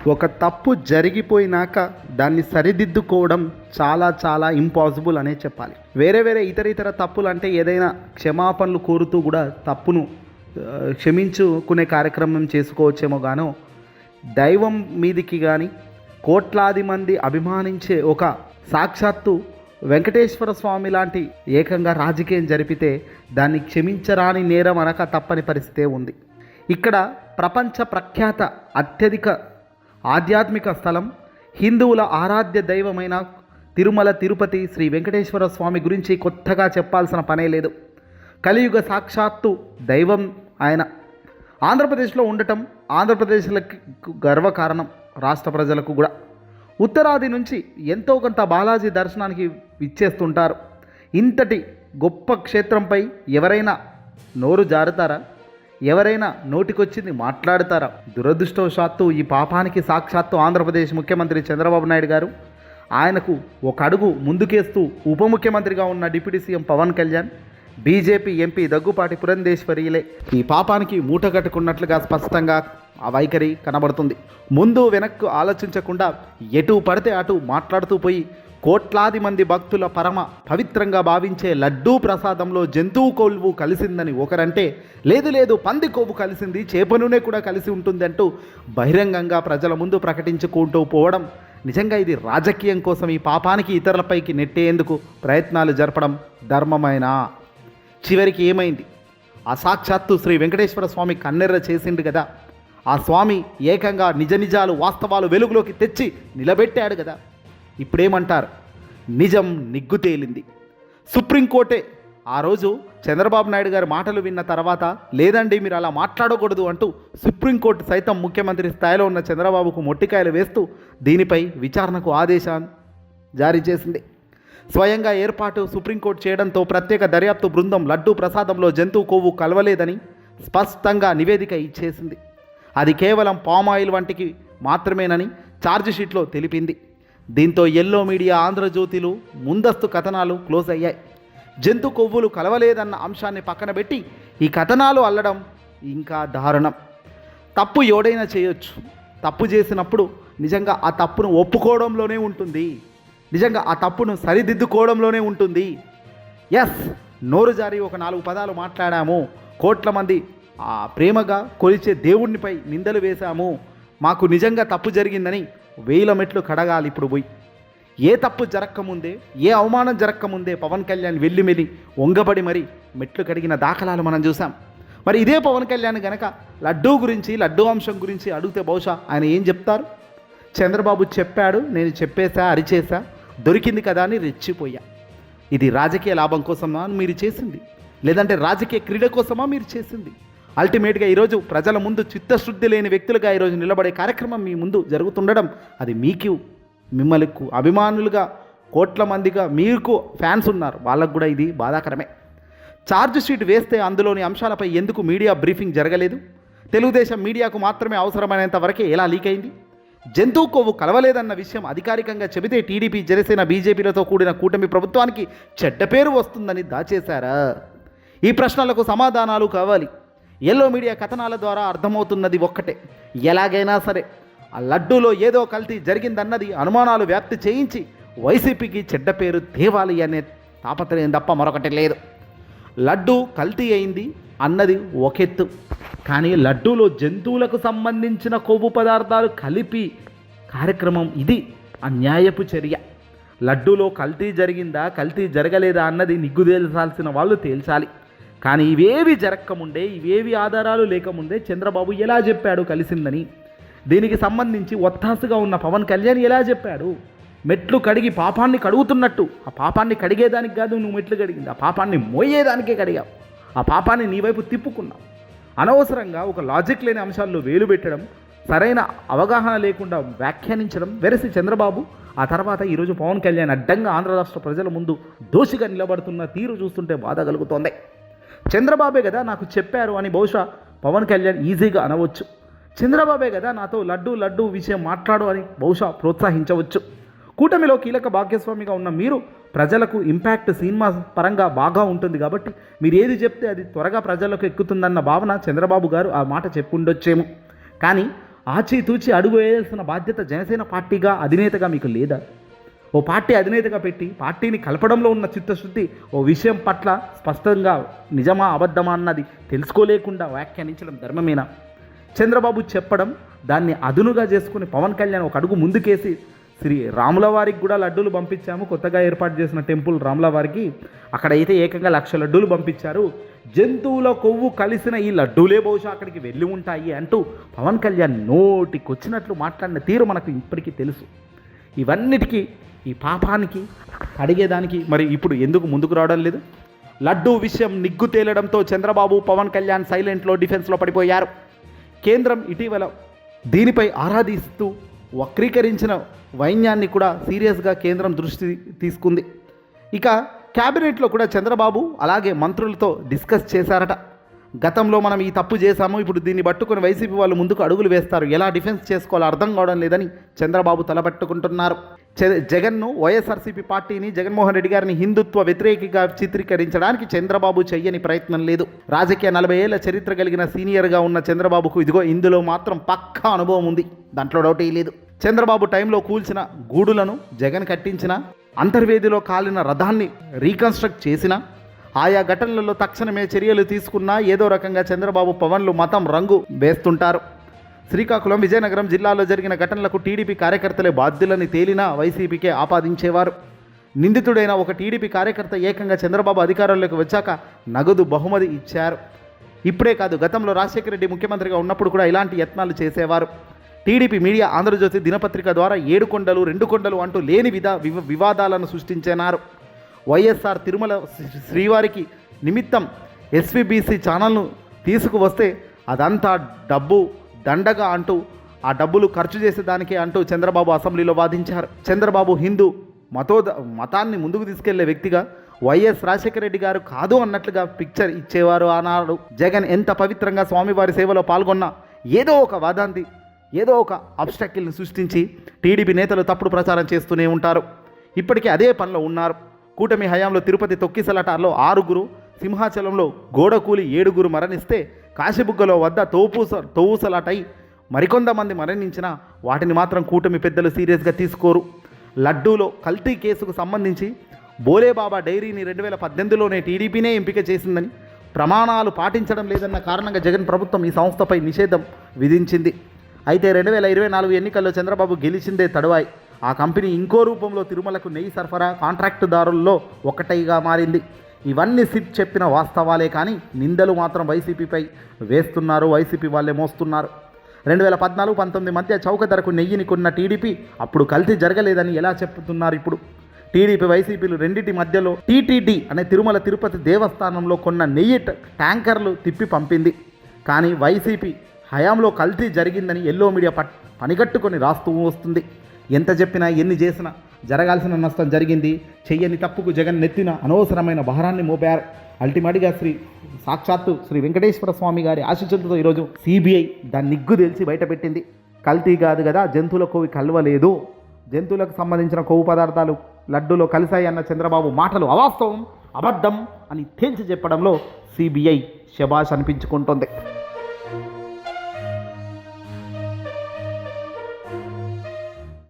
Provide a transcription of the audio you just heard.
ఒక తప్పు జరిగిపోయినాక దాన్ని సరిదిద్దుకోవడం చాలా చాలా ఇంపాసిబుల్ అనే చెప్పాలి. వేరే ఇతర తప్పులు అంటే ఏదైనా క్షమాపణలు కోరుతూ కూడా తప్పును క్షమించుకునే కార్యక్రమం చేసుకోవచ్చేమో గానో, దైవం మీదికి కానీ కోట్లాది మంది అభిమానించే ఒక సాక్షాత్తు వెంకటేశ్వర స్వామి లాంటి ఏకంగా రాజకీయం జరిపితే దాన్ని క్షమించరాని నేరం అనక తప్పని పరిస్థితే ఉంది. ఇక్కడ ప్రపంచ ప్రఖ్యాత అత్యధిక ఆధ్యాత్మిక స్థలం, హిందువుల ఆరాధ్య దైవమైన తిరుమల తిరుపతి శ్రీ వెంకటేశ్వర స్వామి గురించి కొత్తగా చెప్పాల్సిన పనే లేదు. కలియుగ సాక్షాత్తు దైవం ఆయన. ఆంధ్రప్రదేశ్లో ఉండటం ఆంధ్రప్రదేశ్లకు గర్వకారణం, రాష్ట్ర ప్రజలకు కూడా. ఉత్తరాది నుంచి ఎంతో కొంత బాలాజీ దర్శనానికి ఇచ్చేస్తుంటారు. ఇంతటి గొప్ప క్షేత్రంపై ఎవరైనా నోరు జారుతారా? ఎవరైనా నోటికొచ్చింది మాట్లాడతారా? దురదృష్టవశాత్తు ఈ పాపానికి సాక్షాత్తు ఆంధ్రప్రదేశ్ ముఖ్యమంత్రి చంద్రబాబు నాయుడు గారు, ఆయనకు ఒక అడుగు ముందుకేస్తూ ఉప ముఖ్యమంత్రిగా ఉన్న deputy CM Pawan Kalyan, BJP MP Daggubati పురంధేశ్వరిలే ఈ పాపానికి మూట కట్టుకున్నట్లుగా స్పష్టంగా ఆ వైఖరి కనబడుతుంది. ముందు వెనక్కు ఆలోచించకుండా ఎటు పడితే అటు మాట్లాడుతూ పోయి కోట్లాది మంది భక్తుల పరమ పవిత్రంగా భావించే లడ్డూ ప్రసాదంలో జంతువు కొవ్వు కలిసిందని ఒకరంటే, లేదు పంది కొవ్వు కలిసింది, చేప నూనె కూడా కలిసి ఉంటుంది అంటూ బహిరంగంగా ప్రజల ముందు ప్రకటించుకుంటూ పోవడం, నిజంగా ఇది రాజకీయం కోసం ఈ పాపానికి ఇతరులపైకి నెట్టేందుకు ప్రయత్నాలు జరపడం ధర్మమైనా? చివరికి ఏమైంది? ఆ సాక్షాత్తు శ్రీ వెంకటేశ్వర స్వామి కన్నెర్ర చేసిండు కదా. ఆ స్వామి ఏకంగా నిజాలు వాస్తవాలు వెలుగులోకి తెచ్చి నిలబెట్టాడు కదా. ఇప్పుడేమంటారు? నిజం నిగ్గు తేలింది. సుప్రీంకోర్టే ఆ రోజు చంద్రబాబు నాయుడు గారి మాటలు విన్న తర్వాత, లేదండి మీరు అలా మాట్లాడకూడదు అంటూ సుప్రీంకోర్టు సైతం ముఖ్యమంత్రి స్థాయిలో ఉన్న చంద్రబాబుకు మొట్టికాయలు వేస్తూ దీనిపై విచారణకు ఆదేశాన్ని జారీ చేసింది. స్వయంగా ఏర్పాటు సుప్రీంకోర్టు చేయడంతో ప్రత్యేక దర్యాప్తు బృందం లడ్డూ ప్రసాదంలో జంతువు కొవ్వు కలవలేదని స్పష్టంగా నివేదిక ఇచ్చేసింది. అది కేవలం పామాయిల్ వంటికి మాత్రమేనని ఛార్జిషీట్లో తెలిపింది. దీంతో ఎల్లో మీడియా, ఆంధ్రజ్యోతిలు ముందస్తు కథనాలు క్లోజ్ అయ్యాయి. జంతు కొవ్వులు కలవలేదన్న అంశాన్ని పక్కన పెట్టి ఈ కథనాలు అల్లడం ఇంకా దారుణం. తప్పు ఎవడైనా చేయొచ్చు. తప్పు చేసినప్పుడు నిజంగా ఆ తప్పును ఒప్పుకోవడంలోనే ఉంటుంది, నిజంగా ఆ తప్పును సరిదిద్దుకోవడంలోనే ఉంటుంది. ఎస్, నోరు జారి ఒక 4 పదాలు మాట్లాడాము, కోట్ల మంది ప్రేమగా కొలిచే దేవుడినిపై నిందలు వేశాము, మాకు నిజంగా తప్పు జరిగిందని 1000 మెట్లు కడగాలి. ఇప్పుడు పోయి ఏ తప్పు జరక్కముందే, ఏ అవమానం జరక్కముందే పవన్ కళ్యాణ్ వెళ్ళిమెలి వంగబడి మరి మెట్లు కడిగిన దాఖలాలు మనం చూసాం. మరి ఇదే పవన్ కళ్యాణ్ గనక లడ్డూ గురించి, లడ్డూ అంశం గురించి అడిగితే బహుశా ఆయన ఏం చెప్తారు? చంద్రబాబు చెప్పాడు, నేను చెప్పేశా, అరిచేశా, దొరికింది కదా అని రెచ్చిపోయా. ఇది రాజకీయ లాభం కోసమా మీరు చేసింది? లేదంటే రాజకీయ క్రీడ కోసమా మీరు చేసింది? అల్టిమేట్గా ఈరోజు ప్రజల ముందు చిత్తశుద్ధి లేని వ్యక్తులుగా ఈరోజు నిలబడే కార్యక్రమం మీ ముందు జరుగుతుండడం, అది మీకు, మిమ్మల్ని అభిమానులుగా కోట్ల మందిగా మీకు ఫ్యాన్స్ ఉన్నారు, వాళ్ళకు కూడా ఇది బాధాకరమే. ఛార్జ్ షీట్ వేస్తే అందులోని అంశాలపై ఎందుకు మీడియా బ్రీఫింగ్ జరగలేదు? తెలుగుదేశం మీడియాకు మాత్రమే అవసరమైనంత వరకే ఎలా లీక్ అయింది? జంతువు కొవ్వు కలవలేదన్న విషయం అధికారికంగా చెబితే టీడీపీ, జనసేన, బీజేపీలతో కూడిన కూటమి ప్రభుత్వానికి చెడ్డ పేరు వస్తుందని దాచేశారా? ఈ ప్రశ్నలకు సమాధానాలు కావాలి. ఎల్లో మీడియా కథనాల ద్వారా అర్థమవుతున్నది ఒక్కటే, ఎలాగైనా సరే ఆ లడ్డూలో ఏదో కల్తీ జరిగిందన్నది అనుమానాలు వ్యాప్తి చేయించి వైసీపీకి చెడ్డ పేరు తేవాలి అనే తాపత్రయం తప్ప మరొకటి లేదు. లడ్డూ కల్తీ అయింది అన్నది ఒకెత్తు, కానీ లడ్డూలో జంతువులకు సంబంధించిన కొవ్వు పదార్థాలు కలిపి కార్యక్రమం ఇది అన్యాయపు చర్య. లడ్డూలో కల్తీ జరిగిందా, కల్తీ జరగలేదా అన్నది నిగ్గు తేల్చాల్సిన వాళ్ళు తేల్చాలి. కానీ ఇవేవి జరగకముందే, ఇవేవి ఆధారాలు లేకముందే చంద్రబాబు ఎలా చెప్పాడు కలిసిందని? దీనికి సంబంధించి ఒత్తాసుగా ఉన్న పవన్ కళ్యాణ్ ఎలా చెప్పాడు? మెట్లు కడిగి పాపాన్ని కడుగుతున్నట్టు, ఆ పాపాన్ని కడిగేదానికి కాదు నువ్వు మెట్లు కడిగింది, ఆ పాపాన్ని మోయేదానికే కడిగావు, ఆ పాపాన్ని నీ వైపు తిప్పుకున్నావు. అనవసరంగా ఒక లాజిక్ లేని అంశాల్లో వేలు పెట్టడం, సరైన అవగాహన లేకుండా వ్యాఖ్యానించడం వెరసి చంద్రబాబు. ఆ తర్వాత ఈరోజు పవన్ కళ్యాణ్ అడ్డంగా ఆంధ్ర రాష్ట్ర ప్రజల ముందు దోషిగా నిలబడుతున్న తీరు చూస్తుంటే బాధ కలుగుతోంది. చంద్రబాబే కదా నాకు చెప్పారు అని బహుశా పవన్ కళ్యాణ్ ఈజీగా అనవచ్చు. చంద్రబాబే కదా నాతో లడ్డూ విషయం మాట్లాడు అని బహుశా ప్రోత్సహించవచ్చు. కూటమిలో కీలక భాగస్వామిగా ఉన్న మీరు ప్రజలకు ఇంపాక్ట్ సినిమా పరంగా బాగా ఉంటుంది కాబట్టి మీరు ఏది చెప్తే అది త్వరగా ప్రజలకు ఎక్కుతుందన్న భావన చంద్రబాబు గారు ఆ మాట చెప్పుండొచ్చేమో. కానీ ఆచితూచి అడుగు వేయాల్సిన బాధ్యత జనసేన పార్టీగా అధినేతగా మీకు లేదా? ఓ పార్టీ అధినేతగా పెట్టి పార్టీని కలపడంలో ఉన్న చిత్తశుద్ధి ఓ విషయం పట్ల స్పష్టంగా నిజమా అబద్ధమా అన్నది తెలుసుకోలేకుండా వ్యాఖ్యానించడం ధర్మమేనా? చంద్రబాబు చెప్పడం దాన్ని అదునుగా చేసుకుని పవన్ కళ్యాణ్ ఒక అడుగు ముందుకేసి శ్రీ రాముల వారికి కూడా లడ్డూలు పంపించాము, కొత్తగా ఏర్పాటు చేసిన టెంపుల్ రాముల వారికి అక్కడైతే ఏకంగా 1,00,000 లడ్డూలు పంపించారు, జంతువుల కొవ్వు కలిసిన ఈ లడ్డూలే బహుశా అక్కడికి వెళ్ళి ఉంటాయి అంటూ పవన్ కళ్యాణ్ నోటికొచ్చినట్లు మాట్లాడిన తీరు మనకు ఇప్పటికీ తెలుసు. ఇవన్నిటికీ ఈ పాపానికి అడిగేదానికి మరి ఇప్పుడు ఎందుకు ముందుకు రావడం లేదు? లడ్డూ విషయం నిగ్గు తేలడంతో చంద్రబాబు పవన్ కళ్యాణ్ సైలెంట్లో డిఫెన్స్లో పడిపోయారు. కేంద్రం ఇటీవల దీనిపై ఆరాధిస్తూ వక్రీకరించిన వైన్యాన్ని కూడా సీరియస్గా కేంద్రం దృష్టి తీసుకుంది. ఇక క్యాబినెట్లో కూడా చంద్రబాబు అలాగే మంత్రులతో డిస్కస్ చేశారట. గతంలో మనం ఈ తప్పు చేశాము, ఇప్పుడు దీన్ని పట్టుకుని వైసీపీ వాళ్ళు ముందుకు అడుగులు వేస్తారు, ఎలా డిఫెన్స్ చేసుకోవాలో అర్థం కావడం లేదని చంద్రబాబు తలపట్టుకుంటున్నారు. జగన్ను, వైఎస్ఆర్సీపీ పార్టీని, జగన్మోహన్ రెడ్డి గారిని హిందుత్వ వ్యతిరేకిగా చిత్రీకరించడానికి చంద్రబాబు చెయ్యని ప్రయత్నం లేదు. రాజకీయ 40 ఏళ్ల చరిత్ర కలిగిన సీనియర్గా ఉన్న చంద్రబాబుకు ఇదిగో ఇందులో మాత్రం పక్కా అనుభవం ఉంది, దాంట్లో డౌటే లేదు. చంద్రబాబు టైంలో కూల్చిన గూడులను జగన్ కట్టించిన, అంతర్వేదిలో కాలిన రథాన్ని రీకన్స్ట్రక్ట్ చేసిన, ఆయా ఘటనలలో తక్షణమే చర్యలు తీసుకున్నా ఏదో రకంగా చంద్రబాబు పవన్లు మతం రంగు వేస్తుంటారు. శ్రీకాకుళం, విజయనగరం జిల్లాలో జరిగిన ఘటనలకు టీడీపీ కార్యకర్తలే బాధ్యులని తేలినా వైసీపీకే ఆపాదించేవారు. నిందితుడైన ఒక టీడీపీ కార్యకర్త ఏకంగా చంద్రబాబు అధికారంలోకి వచ్చాక నగదు బహుమతి ఇచ్చారు. ఇప్పుడే కాదు, గతంలో రాజశేఖర రెడ్డి ముఖ్యమంత్రిగా ఉన్నప్పుడు కూడా ఇలాంటి యత్నాలు చేసేవారు. టీడీపీ మీడియా ఆంధ్రజ్యోతి దినపత్రిక ద్వారా 7 కొండలు 2 కొండలు అంటూ లేని వివాదాలను సృష్టించినారు. వైఎస్ఆర్ తిరుమల శ్రీవారికి నిమిత్తం ఎస్వీబీసీ ఛానల్ను తీసుకువస్తే అదంతా డబ్బు దండగా అంటూ ఆ డబ్బులు ఖర్చు చేసేదానికే అంటూ చంద్రబాబు అసెంబ్లీలో వాదించారు. చంద్రబాబు హిందూ మతాన్ని ముందుకు తీసుకెళ్లే వ్యక్తిగా వైఎస్ రాజశేఖర రెడ్డి గారు కాదు అన్నట్లుగా పిక్చర్ ఇచ్చేవారు ఆనాడు. జగన్ ఎంత పవిత్రంగా స్వామివారి సేవలో పాల్గొన్నా ఏదో ఒక వాదాంతి, ఏదో ఒక అబ్స్టాకిల్ని సృష్టించి టీడీపీ నేతలు తప్పుడు ప్రచారం చేస్తూనే ఉంటారు. ఇప్పటికీ అదే పనిలో ఉన్నారు. కూటమి హయాంలో తిరుపతి తొక్కిసలాటలో 6, సింహాచలంలో గోడకూలి 7 మరణిస్తే, కాశీబుగ్గలో వద్ద తోవుసలాటై మరికొంతమంది మరణించినా వాటిని మాత్రం కూటమి పెద్దలు సీరియస్గా తీసుకోరు. లడ్డూలో కల్తీ కేసుకు సంబంధించి బోలేబాబా డైరీని 2018లోనే టీడీపీనే ఎంపిక చేసిందని, ప్రమాణాలు పాటించడం లేదన్న కారణంగా జగన్ ప్రభుత్వం ఈ సంస్థపై నిషేధం విధించింది. అయితే 2024 ఎన్నికల్లో చంద్రబాబు గెలిచిందే తడువాయి ఆ కంపెనీ ఇంకో రూపంలో తిరుమలకు నెయ్యి సరఫరా కాంట్రాక్టుదారుల్లో ఒకటిగా మారింది. ఇవన్నీ సిట్ చెప్పిన వాస్తవాలే కానీ నిందలు మాత్రం వైసీపీపై వేస్తున్నారు, వైసీపీ వాళ్ళే మోస్తున్నారు. 2014-19 మధ్య చౌక ధరకు నెయ్యిని కొన్న టీడీపీ అప్పుడు కల్తీ జరగలేదని ఎలా చెప్తున్నారు ఇప్పుడు? టీడీపీ, వైసీపీలు రెండింటి మధ్యలో టీటీడీ అనే తిరుమల తిరుపతి దేవస్థానంలో కొన్న నెయ్యి ట్యాంకర్లు తిప్పి పంపింది. కానీ వైసీపీ హయాంలో కల్తీ జరిగిందని ఎల్లో మీడియా పనిగట్టుకొని రాస్తూ వస్తుంది. ఎంత చెప్పినా ఎన్ని చేసినా జరగాల్సిన నష్టం జరిగింది. చెయ్యని తప్పుకు జగన్ నెత్తిన అనవసరమైన భారాన్ని మోపారు. అల్టిమేట్గా సాక్షాత్తు శ్రీ వెంకటేశ్వర స్వామి గారి ఆశీస్సులతో ఈరోజు సిబిఐ దాన్ని నిగ్గు తెలిసి బయటపెట్టింది. కల్తీ కాదు కదా, జంతువుల కొవ్వు కలవలేదు, జంతువులకు సంబంధించిన కొవ్వు పదార్థాలు లడ్డూలో కలిశాయి అన్న చంద్రబాబు మాటలు అవాస్తవం, అబద్ధం అని తేల్చి చెప్పడంలో సిబిఐ శబాష్ అనిపించుకుంటుంది.